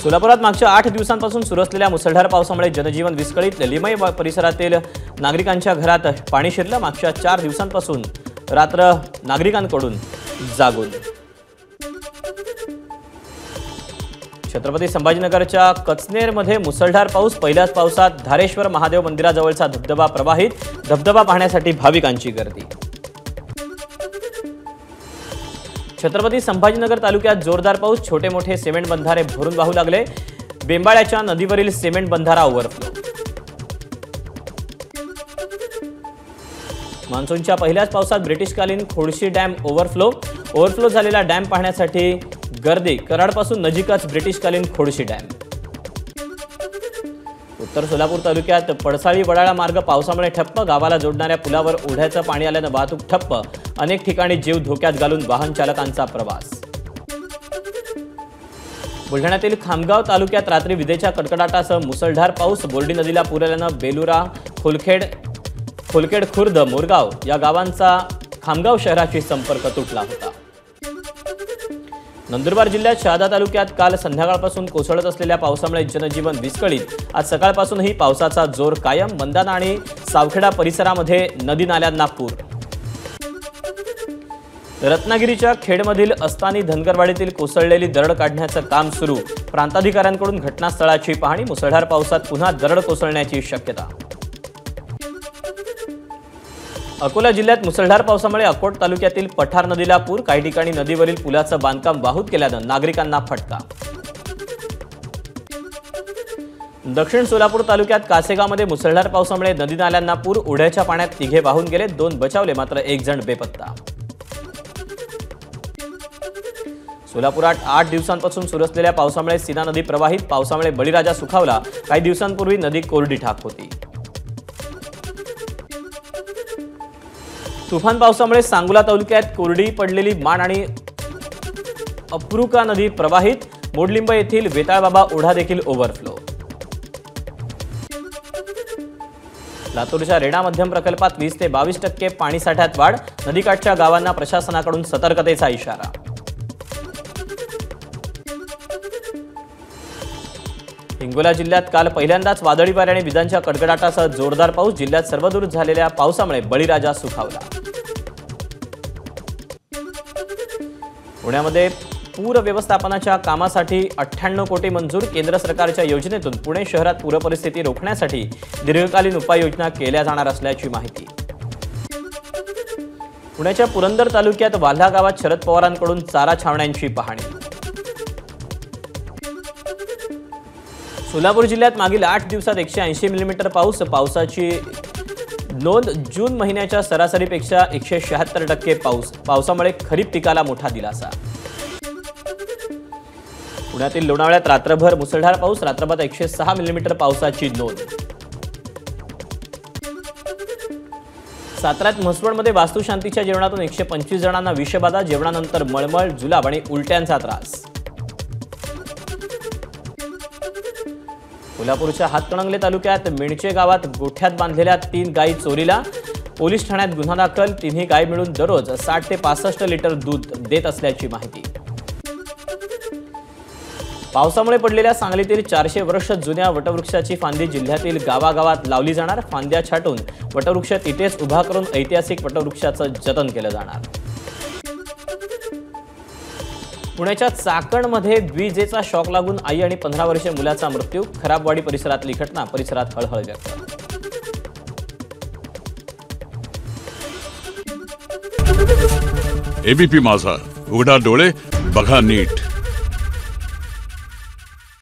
सोलापुरात मागच्या 8 दिवसांपासून सुरू असलेल्या मुसळधार पावसामुळे जनजीवन विस्कळीत। लिमई परिसरातील नागरिकांच्या घरात पाणी शिरलं। मागच्या 4 दिवसांपासून रात्र नागरिकांकडून जागून। छत्रपती संभाजीनगरच्या कचनेरमध्ये मुसळधार पाऊस। पहिल्याच पावसात धारेश्वर महादेव मंदिराजवळचा धबधबा प्रवाहित। धबधबा पाहण्यासाठी भाविकांची गर्दी। छत्रपती संभाजीनगर तालुक्यात जोरदार पाऊस। छोटे मोठे सिमेंट बंधारे भरून वाहू लागले। बेंबाळ्याच्या नदीवरील सिमेंट बंधारा ओव्हरफ्लो। मान्सूनच्या पहिल्याच पावसात ब्रिटिशकालीन खोडशी डॅम ओव्हरफ्लो झालेला डॅम पाहण्यासाठी गर्दी। कराडपासून नजीकच ब्रिटिशकालीन खोडशी डॅम। उत्तर सोलापूर तालुक्यात पडसाळी वडाळा मार्ग पावसामुळे ठप्प। गावाला जोडणाऱ्या पुलावर ओढ्याचं पाणी आल्याने वाहतूक ठप्प। अनेक ठिकाणी जीव धोक्यात घालून वाहन चालकांचा प्रवास। बुलढाण्यातील खामगाव तालुक्यात रात्री विजेच्या कडकडाटासह मुसळधार पाऊस। बोर्डी नदीला पूर आल्याने बेलुरा, खोलखेड खुर्द, मोरगाव या गावांचा खामगाव शहराशी संपर्क तुटला होता। नंदुरबार जिल्ह्यात शहादा तालुक्यात काल संध्याकाळपासून कोसळत असलेल्या पावसामुळे जनजीवन विस्कळीत। आज सकाळपासूनही पावसाचा जोर कायम। मंदाना आणि सावखेडा परिसरामध्ये नदी नाल्यांना पूर। रत्नागिरीच्या खेडमधील अस्तानी धनगरवाडीतील कोसळलेली दरड काढण्याचं काम सुरू। प्रांताधिकाऱ्यांकडून घटनास्थळाची पाहणी। मुसळधार पावसात पुन्हा दरड कोसळण्याची शक्यता। अकोला जिल्ह्यात मुसळधार पावसामुळे अकोट तालुक्यातील पठार नदीला पूर। काही ठिकाणी नदीवरील पुलाचं बांधकाम वाहूत केल्यानं नागरिकांना फटका। दक्षिण सोलापूर तालुक्यात कासेगावमध्ये मुसळधार पावसामुळे नदी नाल्यांना पूर। ओढ्याच्या पाण्यात 3 वाहून गेले, 2 बचावले, मात्र 1 जण बेपत्ता। सोलापुरात 8 दिवसांपासून सुरू असलेल्या पावसामुळे सीना नदी प्रवाहित। पावसामुळे बळीराजा सुखावला। काही दिवसांपूर्वी नदी कोरडी ठाक होती। तुफान पावसामुळे सांगोला तालुक्यात कोरडी पडलेली मान आणि अप्रुका नदी प्रवाहित। मोडलिंब येथील वेताळबाबा ओढा देखील ओव्हरफ्लो। लातूरच्या रेणा मध्यम प्रकल्पात 20 ते 22% पाणीसाठ्यात वाढ। नदीकाठच्या गावांना प्रशासनाकडून सतर्कतेचा इशारा। हिंगोला जिल्ह्यात काल पहिल्यांदाच वादळी वारे आणि विजांच्या कडकडाटासह जोरदार पाऊस। जिल्ह्यात सर्वदूर झालेल्या पावसामुळे बळीराजा सुखावला। पुण्यामध्ये पूर व्यवस्थापनाच्या कामासाठी 98 कोटी मंजूर। केंद्र सरकारच्या योजनेतून पुणे शहरात पूरपरिस्थिती रोखण्यासाठी दीर्घकालीन उपाययोजना केल्या जाणार असल्याची माहिती। पुण्याच्या पुरंदर तालुक्यात वाल्हा गावात शरद पवारांकडून चारा छावण्यांची पाहणी। सोलापूर जिल्ह्यात मागील 8 दिवसात 180 मिलीमीटर पाऊस। पावसाची नोंद। जून महिन्याच्या सरासरीपेक्षा 176% पाऊस। पावसामुळे खरीप पिकाला मोठा दिलासा। पुण्यातील लोणावळ्यात रात्रभर मुसळधार पाऊस। रात्रभर 106 मिलीमीटर पावसाची नोंद। साताऱ्यात म्हसवडमध्ये वास्तुशांतीच्या जेवणातून 125 जणांना विषबाधा। जेवणानंतर मळमळ, जुलाब आणि उलट्यांचा त्रास। कोल्हापूरच्या हातकणंगले तालुक्यात मिणचे गावात गोठ्यात बांधलेल्या 3 गायी चोरीला। पोलीस ठाण्यात गुन्हा दाखल। 3ही गायी मिळून दररोज 60 ते 65 लिटर दूध देत असल्याची माहिती। पावसामुळे पडलेल्या सांगलीतील 400 वर्ष जुन्या वटवृक्षाची फांदी जिल्ह्यातील गावागावात लावली जाणार। फांद्या छाटून वटवृक्ष तिथेच उभा करून ऐतिहासिक वटवृक्षाचं जतन केलं जाणार। पुण्याच्या चाकणमध्ये विजेचा शॉक लागून आई आणि 15 वर्षीय मुलाचा मृत्यू। खराबवाडी परिसरातली घटना। परिसरात हळहळ व्यक्त। एबीपी माझा, उघडा डोळे बघा नीट।